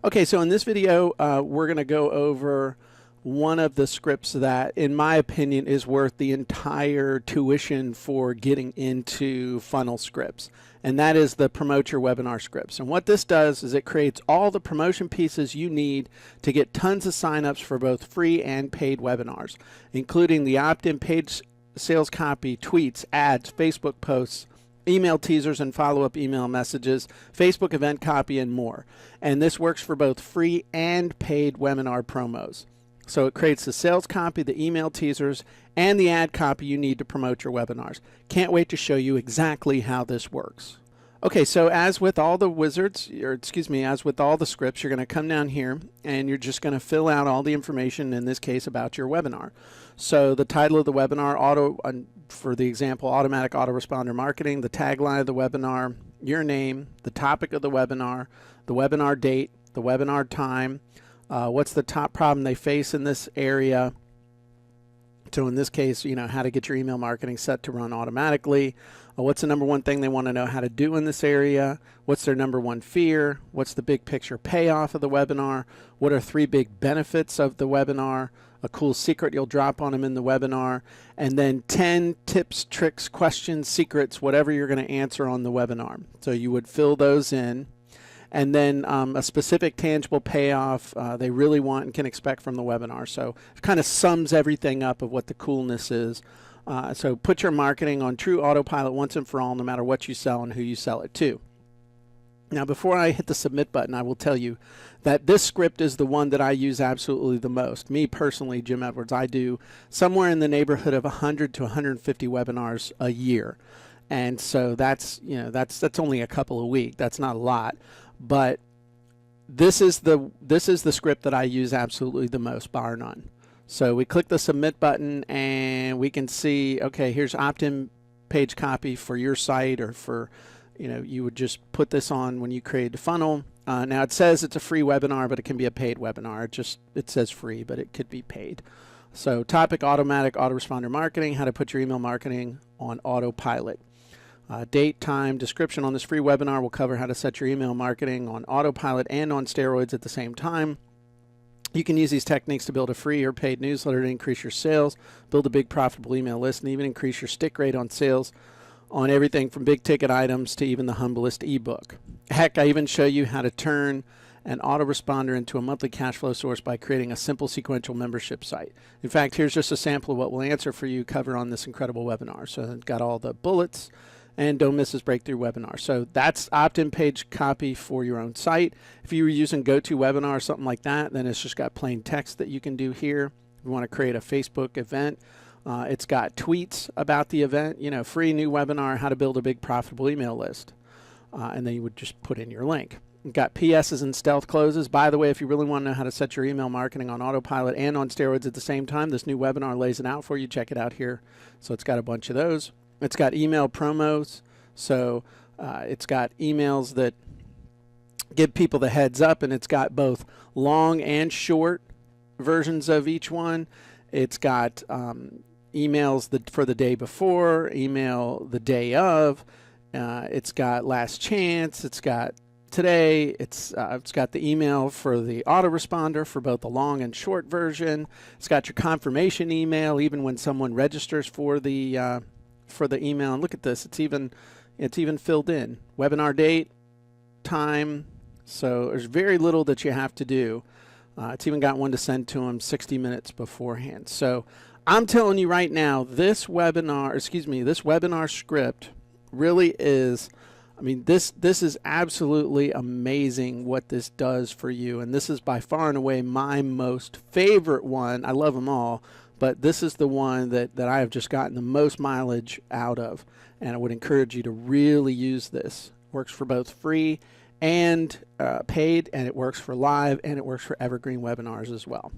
Okay, so in this video, we're going to go over one of the scripts that, in my opinion, is worth the entire tuition for getting into FunnelScripts, and that is the Promote Your Webinar scripts. And what this does is it creates all the promotion pieces you need to get tons of signups for both free and paid webinars, including the opt-in page sales copy, tweets, ads, Facebook posts, email teasers and follow-up email messages, Facebook event copy, and more. And this works for both free and paid webinar promos. So it creates the sales copy, the email teasers, and the ad copy you need to promote your webinars. Can't wait to show you exactly how this works. Okay, so as with all the wizards, or excuse me, as with all the scripts, you're going to come down here and you're just going to fill out all the information, in this case, about your webinar. So the title of the webinar, for the example, automatic autoresponder marketing, the tagline of the webinar, your name, the topic of the webinar date, the webinar time, what's the top problem they face in this area. So in this case, you know, how to get your email marketing set to run automatically. What's the number one thing they want to know how to do in this area? What's their number one fear? What's the big picture payoff of the webinar? What are 3 big benefits of the webinar? A cool secret you'll drop on them in the webinar, and then 10 tips, tricks, questions, secrets, whatever you're going to answer on the webinar. So you would fill those in, and then a specific tangible payoff they really want and can expect from the webinar. So it kind of sums everything up of what the coolness is. So put your marketing on true autopilot once and for all, no matter what you sell and who you sell it to. Now, before I hit the submit button, I will tell you that this script is the one that I use absolutely the most. Me personally, Jim Edwards, I do somewhere in the neighborhood of 100 to 150 webinars a year. And so that's, you know, that's only a couple a week. That's not a lot. But this is the script that I use absolutely the most, bar none. So we click the submit button and we can see, okay, here's opt-in page copy for your site, or for, you know, you would just put this on when you create a funnel. Now it says it's a free webinar, but it can be a paid webinar. It says free, but it could be paid. So topic, automatic autoresponder marketing, how to put your email marketing on autopilot. Date, time, description on this free webinar will cover how to set your email marketing on autopilot and on steroids at the same time. You can use these techniques to build a free or paid newsletter to increase your sales, build a big profitable email list, and even increase your stick rate on sales on everything from big ticket items to even the humblest ebook. Heck, I even show you how to turn an autoresponder into a monthly cash flow source by creating a simple sequential membership site. In fact, here's just a sample of what we'll answer for you, cover on this incredible webinar. So I've got all the bullets, and don't miss this breakthrough webinar. So that's opt-in page copy for your own site. If you were using GoToWebinar or something like that, then it's just got plain text that you can do here. If you want to create a Facebook event, it's got tweets about the event, you know, free new webinar, how to build a big profitable email list. And then you would just put in your link. You've got PSs and stealth closes. By the way, if you really want to know how to set your email marketing on autopilot and on steroids at the same time, this new webinar lays it out for you. Check it out here. So it's got a bunch of those. It's got email promos, so it's got emails that give people the heads up, and it's got both long and short versions of each one. It's got emails for the day before, email the day of. It's got last chance. It's got today. It's got the email for the autoresponder for both the long and short version. It's got your confirmation email, even when someone registers for the email. And look at this, it's even filled in webinar date, time. So there's very little that you have to do. It's even got one to send to them 60 minutes beforehand. So I'm telling you right now, this webinar script really is, I mean, this is absolutely amazing what this does for you. And this is by far and away my most favorite one. I love them all, but this is the one that I have just gotten the most mileage out of, and I would encourage you to really use this. It works for both free and paid, and it works for live, and it works for evergreen webinars as well.